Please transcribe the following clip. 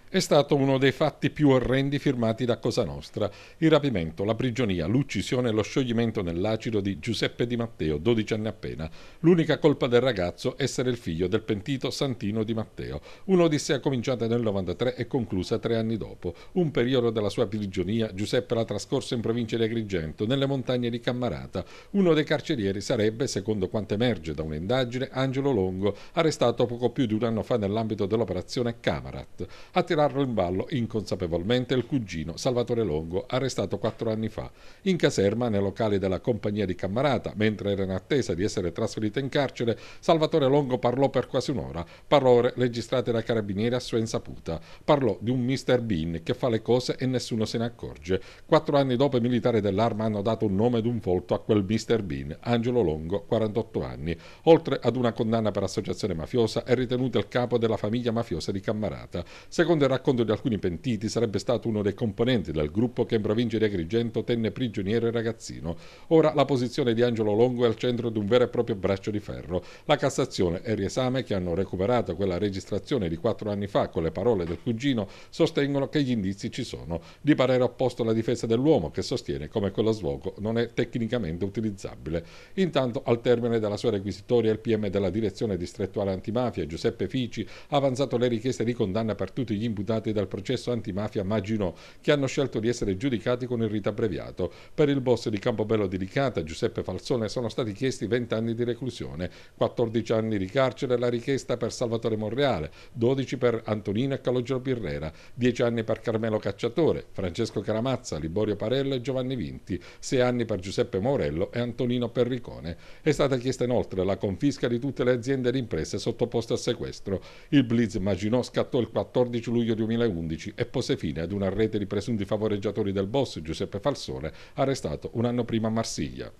È stato uno dei fatti più orrendi firmati da Cosa Nostra. Il rapimento, la prigionia, l'uccisione e lo scioglimento nell'acido di Giuseppe Di Matteo, 12 anni appena. L'unica colpa del ragazzo essere il figlio del pentito Santino Di Matteo. Un'odissea cominciata nel 93 e conclusa 3 anni dopo. Un periodo della sua prigionia Giuseppe l'ha trascorso in provincia di Agrigento, nelle montagne di Cammarata. Uno dei carcerieri sarebbe, secondo quanto emerge da un'indagine, Angelo Longo, arrestato poco più di un anno fa nell'ambito dell'operazione Camarat. A tirarlo in ballo inconsapevolmente il cugino Salvatore Longo, arrestato 4 anni fa. In caserma, nei locali della compagnia di Cammarata, mentre era in attesa di essere trasferito in carcere, Salvatore Longo parlò per quasi un'ora, parole registrate da carabinieri a sua insaputa. Parlò di un Mr. Bean che fa le cose e nessuno se ne accorge. 4 anni dopo i militari dell'Arma hanno dato un nome ed un volto a quel Mr. Bean, Angelo Longo, 48 anni. Oltre ad una condanna per associazione mafiosa, è ritenuto il capo della famiglia mafiosa di Cammarata. Secondo il racconto di alcuni pentiti, sarebbe stato uno dei componenti del gruppo che in provincia di Agrigento tenne prigioniero il ragazzino. Ora la posizione di Angelo Longo è al centro di un vero e proprio braccio di ferro. La Cassazione e il riesame, che hanno recuperato quella registrazione di 4 anni fa con le parole del cugino, sostengono che gli indizi ci sono. Di parere opposto la difesa dell'uomo, che sostiene come quello sfogo non è tecnicamente utilizzabile. Intanto, al termine della sua requisitoria, il PM della Direzione Distrettuale Antimafia, Giuseppe Fici, ha avanzato le richieste di condanna per tutti gli imputati del processo antimafia Maginò, che hanno scelto di essere giudicati con il rito abbreviato. Per il boss di Campobello di Licata, Giuseppe Falsone, sono stati chiesti 20 anni di reclusione, 14 anni di carcere la richiesta per Salvatore Monreale, 12 per Antonino e Calogero Birrera, 10 anni per Carmelo Cacciatore, Francesco Caramazza, Liborio Parello e Giovanni Vinti, 6 anni per Giuseppe Morello e Antonino Perricone. È stata chiesta inoltre la confisca di tutte le aziende e imprese sottoposte a sequestro. Il blitz Maginò scattò il 14 luglio 2011 e pose fine ad una rete di presunti favoreggiatori del boss Giuseppe Falsone, arrestato un anno prima a Marsiglia.